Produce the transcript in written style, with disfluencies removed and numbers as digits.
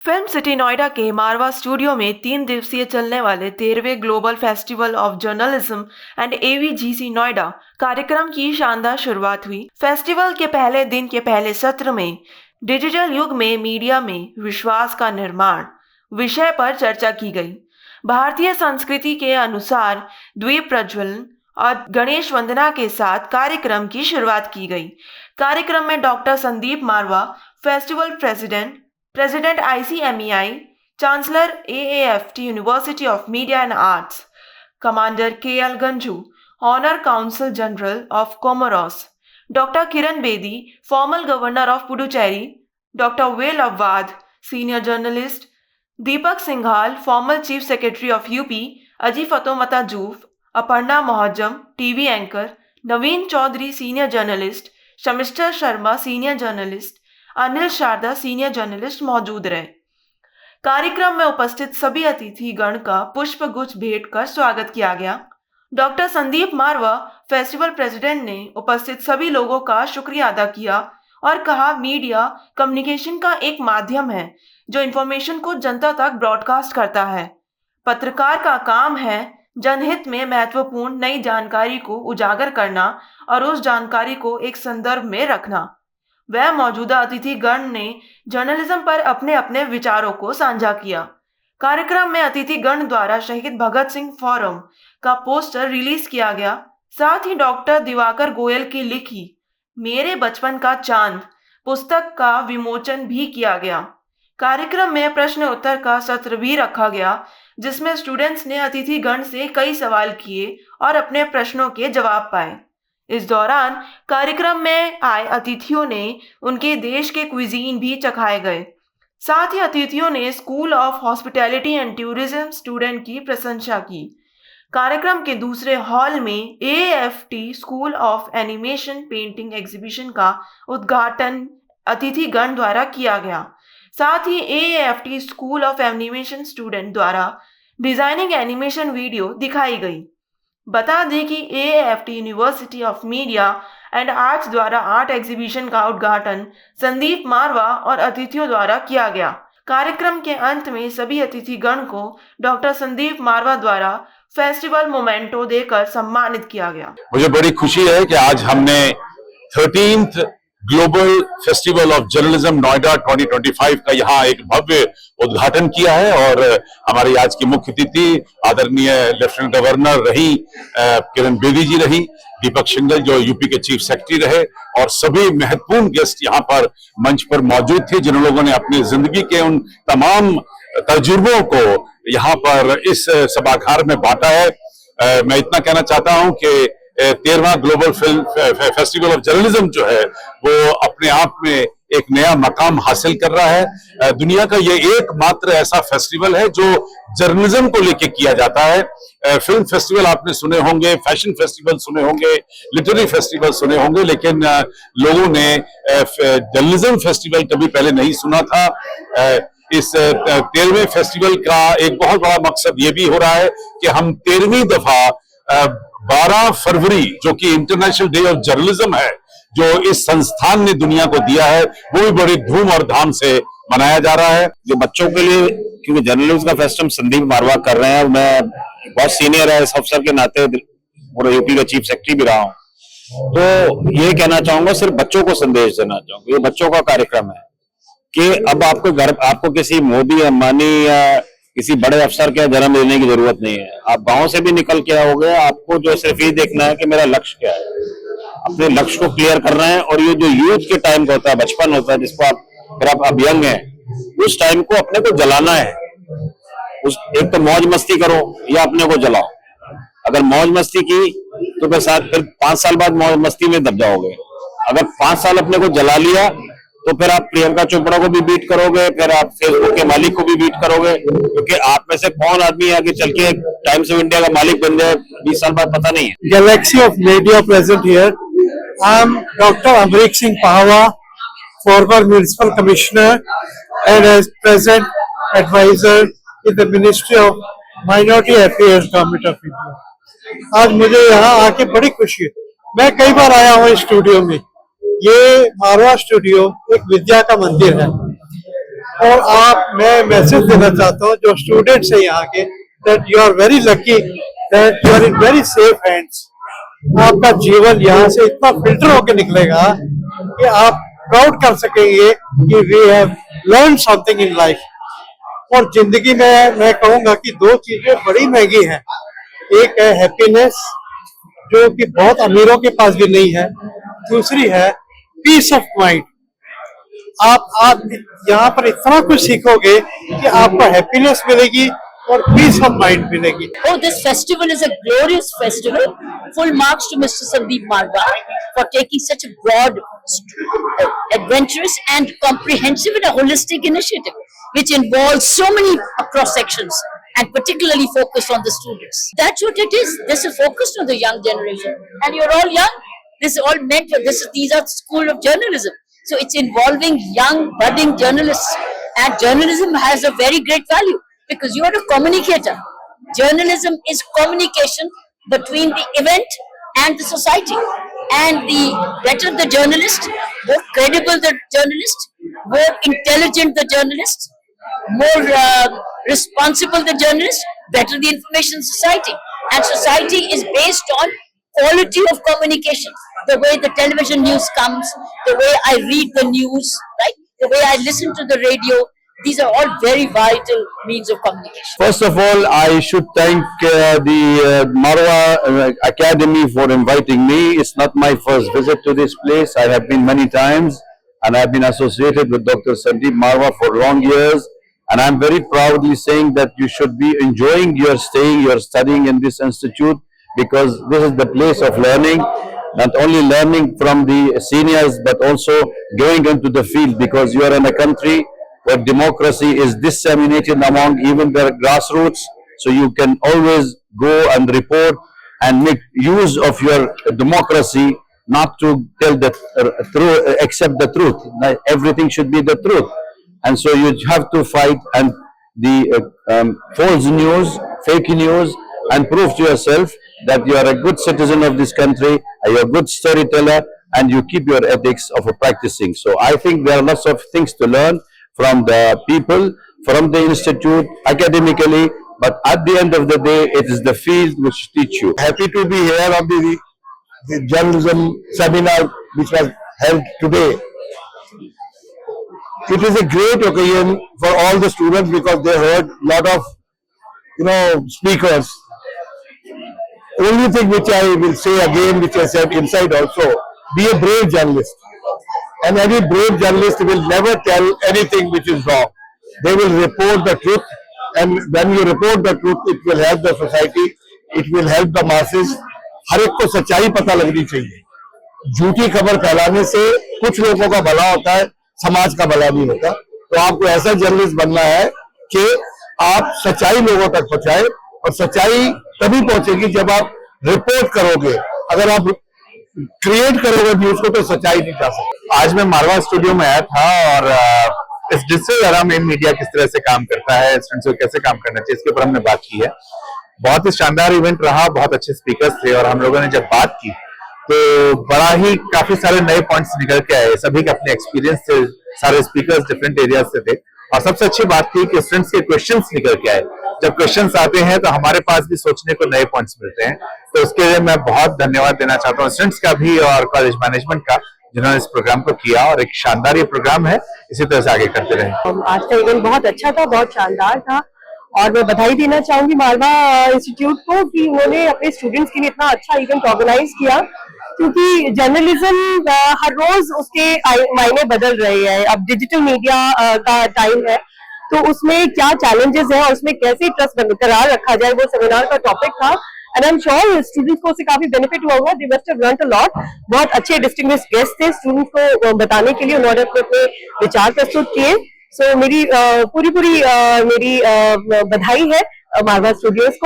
Film city Noida के मारवा studio में 3 दिवसीय चलने वाले 13वें global festival of journalism and AVGC Noida कार्यक्रम की शानदार शुरुआत हुई। फेस्टिवल के पहले दिन के पहले सत्र में डिजिटल युग में मीडिया में विश्वास का निर्माण विषय पर चर्चा की गई। भारतीय संस्कृति के अनुसार द्वीप प्रज्वलन और गणेश वंदना के साथ कार्यक्रम की शुरुआत की गई। कार्यक्रम में doctor Sandeep Marwah, festival president ICMEI, chancellor AAFT university of media and arts, commander KL Ganju, honour council general of Comoros, doctor Kiran Bedi, formal governor of Puducherry, doctor Wael Awwad, senior journalist, Deepak Singhal, formal chief secretary of UP, Aji Fatoumata Jouf, Aparna Mohazzam, TV anchor, Naveen Chaudhary, senior journalist, Shamishtha Sharma, senior journalist, Anil Sharda, senior journalist मौजूद रहे। कार्यक्रम में उपस्थित सभी अतिथि गण का पुष्प गुच्छ भेंट कर स्वागत किया गया। Doctor Sandeep Marwah, festival president, ने उपस्थित सभी लोगों का शुक्रिया अदा किया और कहा, मीडिया कम्युनिकेशन का एक माध्यम है जो इंफॉर्मेशन को जनता तक ब्रॉडकास्ट करता है। पत्रकार का काम है जनहित में महत्वपूर्ण नई जानकारी को उजागर करना और उस जानकारी को एक संदर्भ में रखना। वह मौजूदा अतिथि गण ने जर्नलिज्म पर अपने अपने विचारों को साझा किया। कार्यक्रम में अतिथि गण द्वारा शहीद भगत सिंह फोरम का पोस्टर रिलीज किया गया। साथ ही डॉक्टर दिवाकर गोयल की लिखी मेरे बचपन का चांद पुस्तक का विमोचन भी किया गया। कार्यक्रम में प्रश्न उत्तर का सत्र भी रखा गया, जिसमें स्टूडेंट्स ने अतिथि गण से कई सवाल किए और अपने प्रश्नों के जवाब पाए। इस दौरान कार्यक्रम में आए अतिथियों ने उनके देश के क्विजीन भी चखाए गए। साथ ही अतिथियों ने school of hospitality and tourism student की प्रशंसा की। कार्यक्रम के दूसरे हॉल में AAFT school of animation painting exhibition का उद्घाटन अतिथि गण द्वारा किया गया। साथ ही AAFT school of animation student द्वारा डिजाइनिंग एनिमेशन वीडियो दिखाई गई। बता दें कि AAFT university of media and arts द्वारा आर्ट एग्जीबिशन का उद्घाटन संदीप मारवा और अतिथियों द्वारा किया गया। कार्यक्रम के अंत में सभी अतिथिगण को डॉक्टर संदीप मारवा द्वारा फेस्टिवल मोमेंटो देकर सम्मानित किया गया। मुझे बड़ी खुशी है कि आज हमने 13th global festival of journalism Noida 2025 का यहाँ एक भव्य उद्घाटन किया है और हमारी आज की मुख्य अतिथि आदरणीय लेफ्टिनेंट गवर्नर रही किरण बेदी जी रही, दीपक सिंघल जो यूपी के चीफ सेक्रेटरी रहे और सभी महत्वपूर्ण गेस्ट यहाँ पर मंच पर मौजूद थे, जिन लोगों ने अपनी जिंदगी के उन तमाम तजुर्बों को यहाँ पर इस सभागार में बांटा है। मैं इतना कहना चाहता हूँ कि 13वां global film festival of journalism जो है वो अपने आप में एक नया मकाम हासिल कर रहा है। दुनिया का ये एकमात्र ऐसा फेस्टिवल है जो जर्नलिज्म को लेके किया जाता है। फिल्म फेस्टिवल आपने सुने होंगे, फैशन फेस्टिवल सुने होंगे, लिटरेरी फेस्टिवल सुने होंगे, लेकिन लोगों ने जर्नलिज्म फेस्टिवल कभी पहले नहीं सुना था। इस 13वें फेस्टिवल का एक बहुत बड़ा मकसद ये भी हो रहा है कि हम 13वीं दफा 12 फरवरी जो कि इंटरनेशनल डे ऑफ जर्नलिज्म है, जो इस संस्थान ने दुनिया को दिया है, वो भी बड़ी धूम और धाम से मनाया जा रहा है। जो बच्चों के लिए, क्योंकि जर्नलिज्म का फेस्ट हम संदीप मारवा कर रहे हैं, मैं बहुत सीनियर है इस अफसर के नाते, पूरा यूपी का चीफ सेक्रेटरी भी रहा हूँ, तो ये कहना चाहूंगा, सिर्फ बच्चों को संदेश देना चाहूंगा। ये बच्चों का कार्यक्रम है कि अब आपको किसी मोदी अंबानी या किसी बड़े अफसर के जन्म लेने की जरूरत नहीं है। आप गांव से भी निकल के आओगे, आपको जो सिर्फ ये देखना है कि मेरा लक्ष्य क्या है, अपने लक्ष्य को क्लियर करना है। और ये जो यूथ के टाइम का होता है, बचपन होता है, जिसको आप अब यंग है, उस टाइम को अपने को जलाना है। एक तो मौज मस्ती करो या अपने को जलाओ। अगर मौज मस्ती की तो फिर 5 साल बाद मौज मस्ती में दब जाओगे। अगर 5 साल अपने को जला लिया तो फिर आप प्रियंका चोपड़ा को भी बीट करोगे, फिर आप फेसबुक के मालिक को भी बीट करोगे, क्योंकि आप में से कौन आदमी आगे चल के टाइम्स ऑफ इंडिया का मालिक बन जाए 20 साल बाद पता नहीं है। Galaxy of media present here. I am doctor Amrik Singh Pahwa, former municipal commissioner and as present adviser in the ministry of minority affairs government of India. आज मुझे यहाँ आके बड़ी खुशी है। मैं कई बार आया हूँ इस स्टूडियो में। ये मारवा स्टूडियो एक विद्या का मंदिर है। और मैं मैसेज देना चाहता हूँ जो स्टूडेंट्स हैं यहाँ के, that you are very lucky, that you are in very safe hands. आपका जीवन यहाँ से इतना फिल्टर होकर निकलेगा कि आप प्राउड कर सकेंगे कि we have learn something in life. और जिंदगी में मैं कहूँगा कि दो चीजें बड़ी महंगी हैं, एक है हैप्पीनेस जो कि बहुत अमीरों के पास भी नहीं है, दूसरी है पीस ऑफ माइंड। आप यहाँ पर इतना कुछ सीखोगे कि आपको हैप्पीनेस मिलेगी और पीस ऑफ माइंड मिलेगी। Oh, this festival is a glorious festival. Full marks to Mr. Sandeep Marwa for taking such a broad, adventurous and comprehensive and a holistic initiative, which involves so many cross sections and particularly focused on the students. That's what it is. This is focused on the young generation, and you're all young. This is all meant for this. These are school of journalism. So it's involving young, budding journalists, and journalism has a very great value because you are a communicator. Journalism is communication between the event and the society. And the better the journalist, more credible the journalist, more intelligent the journalist, more responsible the journalist, better the information society. And society is based on quality of communication. The way the television news comes, the way I read the news, right? The way I listen to the radio. These are all very vital means of communication. First of all, I should thank the Marwa Academy for inviting me. It's not my first visit to this place. I have been many times and I have been associated with Dr. Sandeep Marwa for long years. And I'm very proudly saying that you should be enjoying your staying, your studying in this institute, because this is the place of learning. Not only learning from the seniors, but also going into the field, because you are in a country where democracy is disseminated among even the grassroots. So you can always go and report and make use of your democracy, not to tell the truth, accept the truth. Everything should be the truth. And so you have to fight and the false news, fake news, and prove to yourself that you are a good citizen of this country, you are a good storyteller, and you keep your ethics of practicing. So I think there are lots of things to learn from the people, from the institute, academically, but at the end of the day, it is the field which teach you. Happy to be here on the journalism seminar which was held today. It is a great occasion for all the students because they heard a lot of, speakers. Only thing which I will say again, which I said inside also, be a brave journalist. And any brave journalist will never tell anything which is wrong. They will report the truth, and when you report the truth, it will help the society, it will help the masses. हर एक को सच्चाई पता लगनी चाहिए. झूठी खबर फैलाने से कुछ लोगों का भला होता है, समाज का भला नहीं होता. तो आपको ऐसा जर्नलिस्ट बनना है कि आप सच्चाई लोगों तक पहुंचाए, और सच्चाई तभी पहुंचेगी जब आप रिपोर्ट करोगे. अगर आप क्रिएट करोगे न्यूज को तो सच्चाई नहीं जा सकती. आज मैं मारवा स्टूडियो में आया था और इस डिजिटल एरा में मीडिया किस तरह से काम करता है, स्टूडेंट्स को कैसे काम करना चाहिए, इसके ऊपर हमने बात की है. बहुत ही शानदार इवेंट रहा, बहुत अच्छे स्पीकर्स थे और हम लोगों ने जब बात की तो बड़ा ही काफी सारे नए पॉइंट्स निकल के आए. सभी के अपने एक्सपीरियंस थे, सारे स्पीकर्स डिफरेंट एरियाज से थे और सबसे अच्छी बात थी कि स्टूडेंट्स के क्वेश्चंस निकल के आए. जब क्वेश्चंस आते हैं तो हमारे पास भी सोचने को नए पॉइंट्स मिलते हैं. तो उसके लिए मैं बहुत धन्यवाद देना चाहता हूँ स्टूडेंट्स का भी और कॉलेज मैनेजमेंट का, जिन्होंने इस प्रोग्राम को किया. और एक शानदार ये प्रोग्राम है, इसी तरह से आगे करते रहे. आज का इवेंट बहुत अच्छा था, बहुत शानदार था और मैं बधाई देना चाहूंगी मारवा इंस्टीट्यूट को कि उन्होंने अपने स्टूडेंट्स के लिए इतना अच्छा इवेंट ऑर्गेनाइज किया, क्योंकि जर्नलिज्म हर रोज उसके मायने बदल रहे हैं. अब डिजिटल मीडिया का टाइम है तो उसमें क्या चैलेंजेस हैं और उसमें कैसे ट्रस्ट बरकरार रखा जाए, वो सेमिनार का टॉपिक था. And I am sure students को उससे काफी बेनिफिट हुआ होगा. They must have learned a lot. बहुत अच्छे डिस्टिंग्विश्ड गेस्ट थे स्टूडेंट्स को बताने के लिए, उन्होंने अपने विचार प्रस्तुत किए. सो मेरी पूरी मेरी बधाई है मारवा स्टूडियोज को.